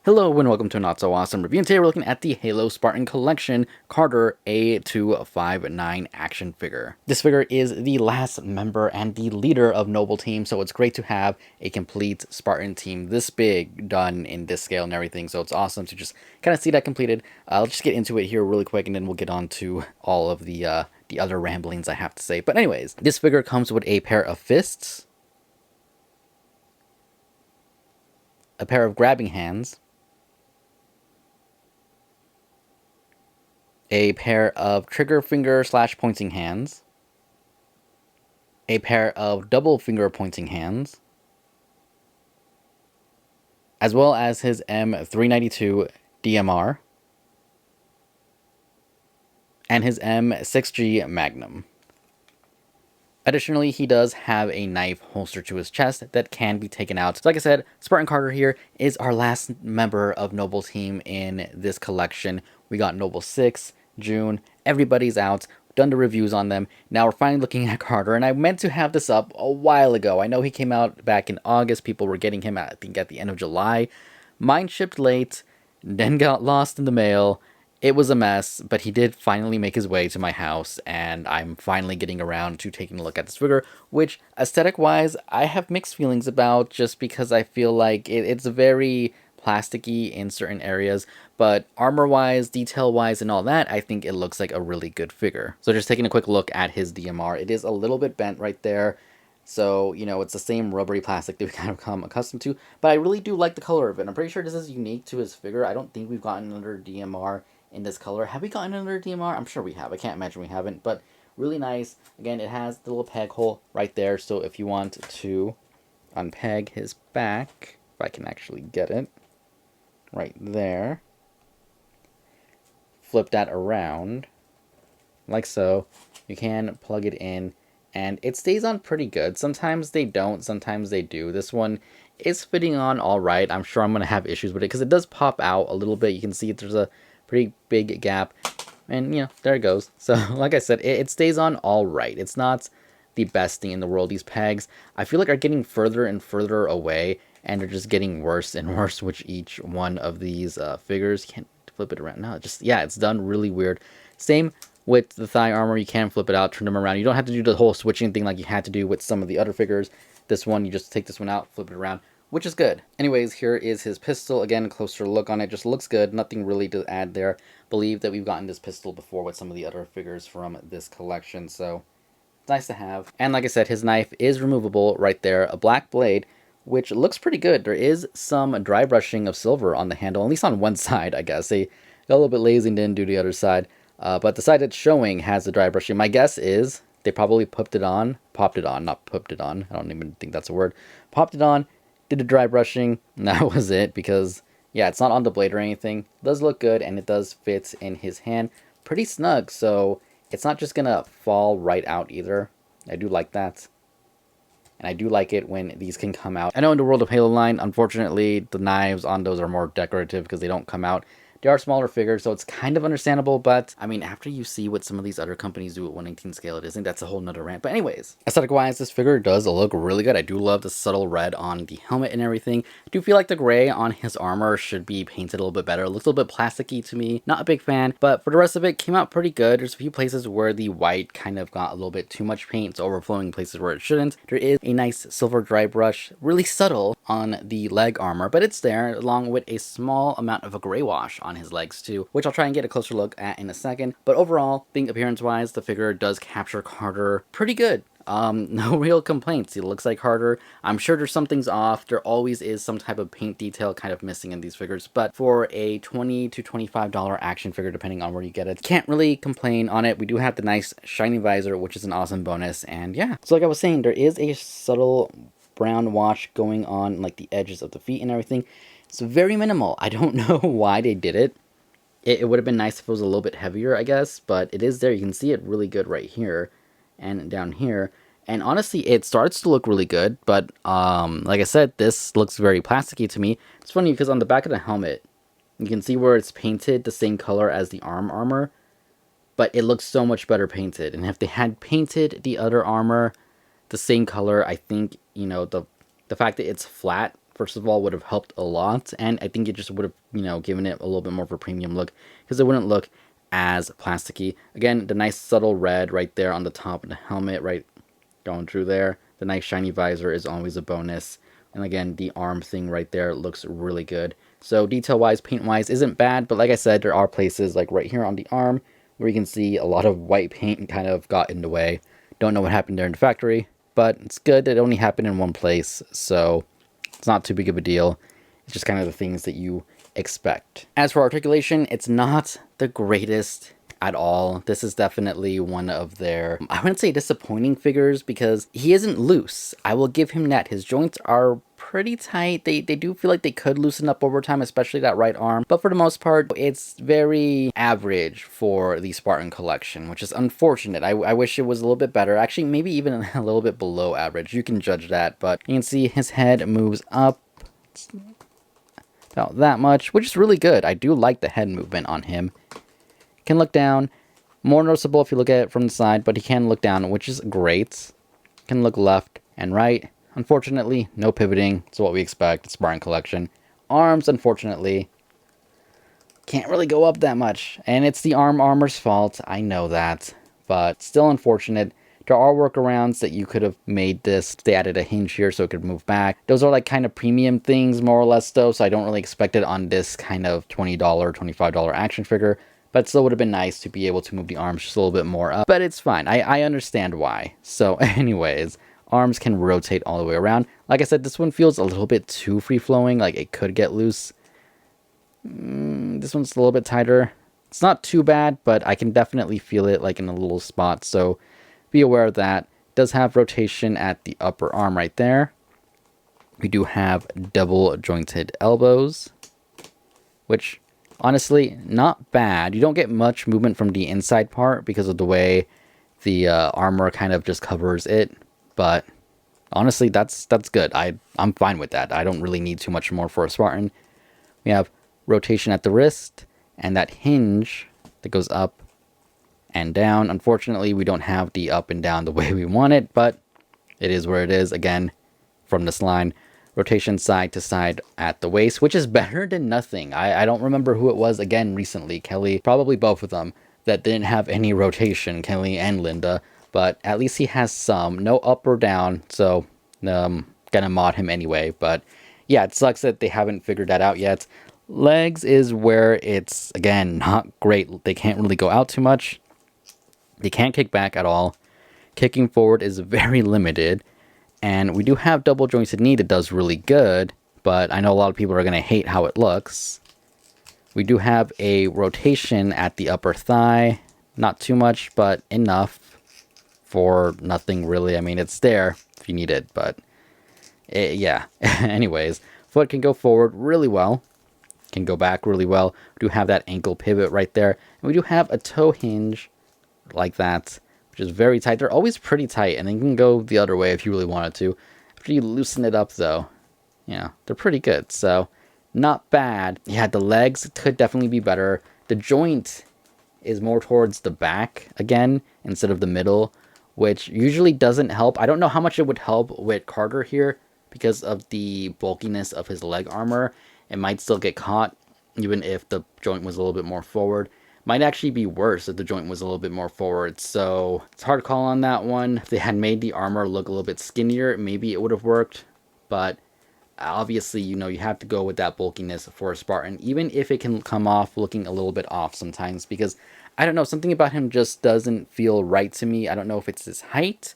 Hello and welcome to a not so awesome review, and today we're looking at the Halo Spartan Collection Carter A259 action figure. This figure is the last member and the leader of Noble Team, so it's great to have a complete Spartan team this big done in this scale and everything, so it's awesome to just kind of see that completed. I'll just get into it here really quick and then we'll get on to all of the other ramblings I have to say. But anyways, this figure comes with a pair of fists, a pair of grabbing hands, a pair of trigger finger / pointing hands, a pair of double finger pointing hands, as well as his M392 DMR, and his M6G Magnum. Additionally, he does have a knife holster to his chest that can be taken out. So like I said, Spartan Carter here is our last member of Noble Team in this collection. We got Noble 6, June, everybody's out, done the reviews on them. Now we're finally looking at Carter, and I meant to have this up a while ago. I know he came out back in August. People were getting him, I think, at the end of July. Mine shipped late, then got lost in the mail. It was a mess, but he did finally make his way to my house, and I'm finally getting around to taking a look at this figure, which, aesthetic-wise, I have mixed feelings about, just because I feel like it's very plasticky in certain areas, but armor-wise, detail-wise, and all that, I think it looks like a really good figure. So just taking a quick look at his DMR, it is a little bit bent right there. So, you know, it's the same rubbery plastic that we kind of come accustomed to, but I really do like the color of it. I'm pretty sure this is unique to his figure. I don't think we've gotten another DMR in this color. Have we gotten another DMR? I'm sure we have. I can't imagine we haven't, but really nice. Again, it has the little peg hole right there, so if you want to unpeg his back, if I can actually get it, right there, flip that around, like so, you can plug it in, and it stays on pretty good. Sometimes they don't, sometimes they do. This one is fitting on all right. I'm sure I'm going to have issues with it, because it does pop out a little bit. You can see there's a pretty big gap, and you know, there it goes. So like I said, it stays on all right. It's not the best thing in the world. These pegs, I feel like, are getting further and further away, and they're just getting worse and worse with each one of these figures. Can't flip it around. No, just, yeah, it's done really weird. Same with the thigh armor. You can flip it out, turn them around. You don't have to do the whole switching thing like you had to do with some of the other figures. This one, you just take this one out, flip it around, which is good. Anyways, here is his pistol. Again, a closer look on it. Just looks good. Nothing really to add there. Believe that we've gotten this pistol before with some of the other figures from this collection, so it's nice to have. And like I said, his knife is removable right there. A black blade, which looks pretty good. There is some dry brushing of silver on the handle, at least on one side, I guess. They got a little bit lazy and didn't do the other side. But the side that's showing has the dry brushing. My guess is they probably popped it on. Not popped it on. I don't even think that's a word. Popped it on, did the dry brushing, and that was it, because, yeah, it's not on the blade or anything. It does look good, and it does fit in his hand pretty snug, so it's not just gonna fall right out either. I do like that. And I do like it when these can come out. I know in the World of Halo line, unfortunately, the knives on those are more decorative because they don't come out. They are smaller figures, so it's kind of understandable, but, I mean, after you see what some of these other companies do at 1/18 scale, it isn't. That's a whole nother rant. But anyways, aesthetic-wise, this figure does look really good. I do love the subtle red on the helmet and everything. I do feel like the gray on his armor should be painted a little bit better. It looks a little bit plasticky to me. Not a big fan, but for the rest of it, came out pretty good. There's a few places where the white kind of got a little bit too much paint. It's overflowing places where it shouldn't. There is a nice silver dry brush, really subtle on the leg armor, but it's there, along with a small amount of a gray wash on his legs too, which I'll try and get a closer look at in a second. But overall, I think appearance-wise, the figure does capture Carter pretty good. No real complaints. He looks like Carter. I'm sure there's some things off. There always is some type of paint detail kind of missing in these figures, but for a $20 to $25 action figure, depending on where you get it, can't really complain on it. We do have the nice shiny visor, which is an awesome bonus, and yeah. So like I was saying, there is a subtle brown wash going on like the edges of the feet and everything. It's very minimal. I don't know why they did it. It would have been nice if it was a little bit heavier, I guess, but it is there. You can see it really good right here and down here. And honestly, it starts to look really good, but like I said, this looks very plasticky to me. It's funny because on the back of the helmet, you can see where it's painted the same color as the arm armor, but it looks so much better painted. And if they had painted the other armor the same color, I think, you know, the fact that it's flat first of all, would have helped a lot, and I think it just would have, given it a little bit more of a premium look, because it wouldn't look as plasticky. Again, the nice subtle red right there on the top of the helmet, right going through there. The nice shiny visor is always a bonus. And again, the arm thing right there looks really good. So detail-wise, paint-wise isn't bad, but like I said, there are places like right here on the arm where you can see a lot of white paint kind of got in the way. Don't know what happened there in the factory, but it's good that it only happened in one place, so it's not too big of a deal. It's just kind of the things that you expect. As for articulation, it's not the greatest at all. This is definitely one of their, I wouldn't say disappointing figures, because he isn't loose. I will give him that. His joints are pretty tight. They do feel like they could loosen up over time, especially that right arm. But for the most part, it's very average for the Spartan collection, which is unfortunate. I wish it was a little bit better. Actually, maybe even a little bit below average. You can judge that. But you can see his head moves up about that much, which is really good. I do like the head movement on him. Can look down, more noticeable if you look at it from the side, but he can look down, which is great. Can look left and right. Unfortunately, no pivoting. It's what we expect. It's Spartan collection. Arms, unfortunately, can't really go up that much, and it's the armor's fault. I know that, but still unfortunate. There are workarounds that you could have made this. They added a hinge here so it could move back. Those are like kind of premium things, more or less, though, so I don't really expect it on this kind of $20, $25 action figure. But it still would have been nice to be able to move the arms just a little bit more up. But it's fine. I understand why. So anyways, arms can rotate all the way around. Like I said, this one feels a little bit too free-flowing. Like it could get loose. This one's a little bit tighter. It's not too bad, but I can definitely feel it like in a little spot. So be aware of that. It does have rotation at the upper arm right there. We do have double jointed elbows, which honestly, not bad. You don't get much movement from the inside part because of the way the armor kind of just covers it. But honestly, that's good. I'm fine with that. I don't really need too much more for a Spartan. We have rotation at the wrist and that hinge that goes up and down. Unfortunately, we don't have the up and down the way we want it, but it is where it is. Again, from this line. Rotation side to side at the waist, which is better than nothing. I don't remember who it was again recently. Kelly, probably both of them, that didn't have any rotation, Kelly and Linda. But at least he has some. No up or down, so gonna mod him anyway. But yeah, it sucks that they haven't figured that out yet. Legs is where it's, again, not great. They can't really go out too much. They can't kick back at all. Kicking forward is very limited. And we do have double jointed knee that does really good, but I know a lot of people are going to hate how it looks. We do have a rotation at the upper thigh. Not too much, but enough for nothing really. I mean, it's there if you need it, but yeah. Anyways, foot can go forward really well. Can go back really well. We do have that ankle pivot right there. And we do have a toe hinge like that, which is very tight. They're always pretty tight, and then you can go the other way if you really wanted to. After you loosen it up, though, yeah, they're pretty good. So, not bad. Yeah, the legs could definitely be better. The joint is more towards the back, again, instead of the middle, which usually doesn't help. I don't know how much it would help with Carter here because of the bulkiness of his leg armor. It might still get caught, even if the joint was a little bit more forward. Might actually be worse if the joint was a little bit more forward, so it's hard to call on that one. If they had made the armor look a little bit skinnier, maybe it would have worked, but obviously, you have to go with that bulkiness for a Spartan, even if it can come off looking a little bit off sometimes, because I don't know, something about him just doesn't feel right to me. I don't know if it's his height,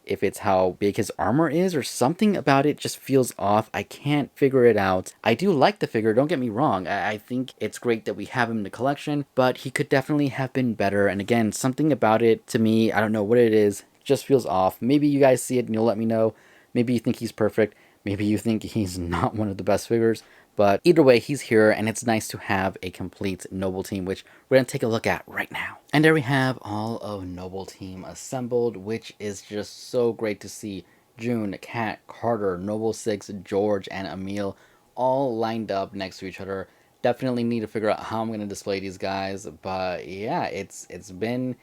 if it's how big his armor is, or something about it just feels off. I can't figure it out. I do like the figure, don't get me wrong. I think it's great that we have him in the collection, but he could definitely have been better. And again, something about it, to me, I don't know what it is, just feels off. Maybe you guys see it and you'll let me know. Maybe you think he's perfect. Maybe you think he's not one of the best figures. But either way, he's here, and it's nice to have a complete Noble team, which we're going to take a look at right now. And there we have all of Noble team assembled, which is just so great to see. June, Kat, Carter, Noble 6, George, and Emil all lined up next to each other. Definitely need to figure out how I'm going to display these guys, but yeah, it's been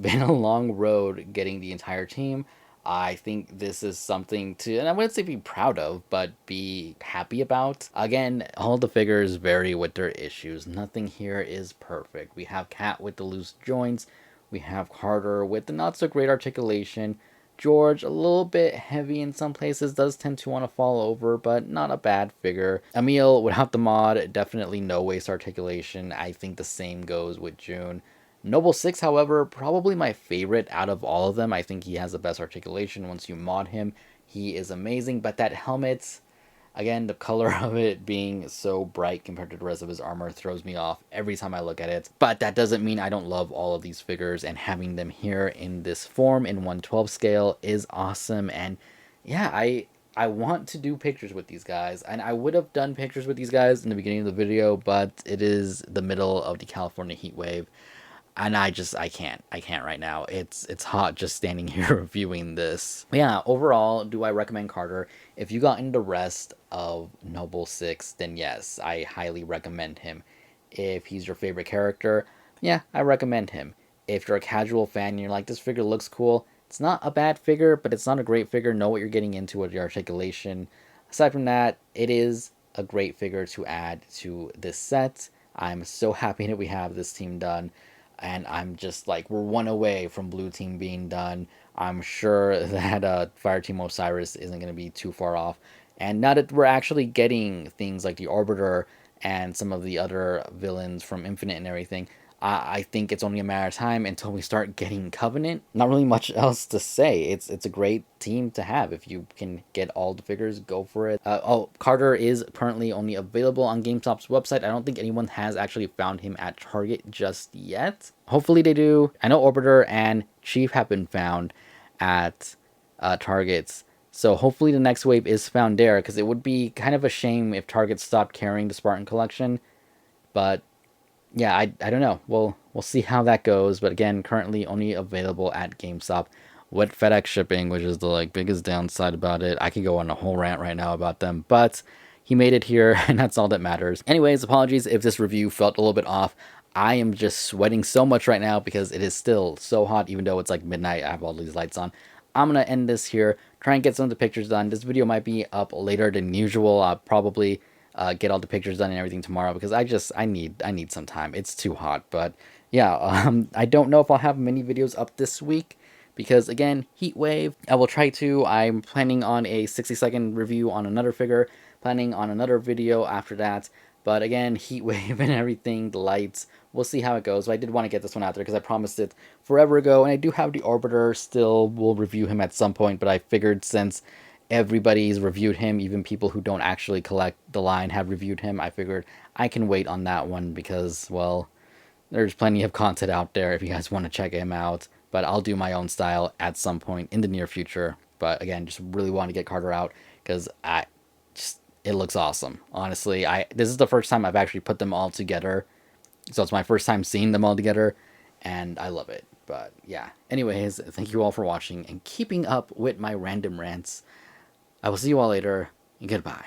a long road getting the entire team. I think this is something to, and I wouldn't say be proud of, but be happy about. Again, all the figures vary with their issues. Nothing here is perfect. We have Cat with the loose joints. We have Carter with the not so great articulation. George, a little bit heavy in some places, does tend to want to fall over, but not a bad figure. Emil, without the mod, definitely no waist articulation. I think the same goes with June. Noble 6, however, probably my favorite out of all of them. I think he has the best articulation. Once you mod him, he is amazing. But that helmet, again, the color of it being so bright compared to the rest of his armor throws me off every time I look at it. But that doesn't mean I don't love all of these figures, and having them here in this form in 1/12 scale is awesome. And yeah, I want to do pictures with these guys, and I would have done pictures with these guys in the beginning of the video, but it is the middle of the California heat wave, and I can't right now. It's hot just standing here reviewing this. Yeah, overall, do I recommend Carter? If you got into the rest of Noble 6, then yes, I highly recommend him. If he's your favorite character, yeah, I recommend him. If you're a casual fan and you're like, this figure looks cool, it's not a bad figure, but it's not a great figure. Know what you're getting into with your articulation. Aside from that, it is a great figure to add to this set. I'm so happy that we have this team done, and I'm just like, we're one away from blue team being done. I'm sure that Fireteam Osiris isn't going to be too far off. And now that we're actually getting things like the Orbiter and some of the other villains from Infinite and everything, I think it's only a matter of time until we start getting Covenant. Not really much else to say. It's a great team to have. If you can get all the figures, go for it. Carter is currently only available on GameStop's website. I don't think anyone has actually found him at Target just yet. Hopefully they do. I know Orbiter and Chief have been found at Targets. So hopefully the next wave is found there, because it would be kind of a shame if Target stopped carrying the Spartan collection. But yeah, I don't know. We'll see how that goes. But again, currently only available at GameStop with FedEx shipping, which is the like biggest downside about it. I could go on a whole rant right now about them, but he made it here, and that's all that matters. Anyways, apologies if this review felt a little bit off. I am just sweating so much right now because it is still so hot, even though it's like midnight. I have all these lights on. I'm gonna end this here. Try and get some of the pictures done. This video might be up later than usual. I'll probably get all the pictures done and everything tomorrow, because I need some time. It's too hot. But yeah, I don't know if I'll have many videos up this week, because again, heat wave. I will try to. I'm planning on a 60-second review on another figure, planning on another video after that. But again, heat wave and everything, the lights, we'll see how it goes. But I did want to get this one out there because I promised it forever ago, and I do have the Orbiter still. We'll review him at some point, but I figured since everybody's reviewed him, even people who don't actually collect the line have reviewed him, I figured I can wait on that one because, well, there's plenty of content out there if you guys want to check him out. But I'll do my own style at some point in the near future. But again, just really want to get Carter out because it looks awesome. Honestly, this is the first time I've actually put them all together. So it's my first time seeing them all together, and I love it. But yeah, anyways, thank you all for watching and keeping up with my random rants. I will see you all later, and goodbye.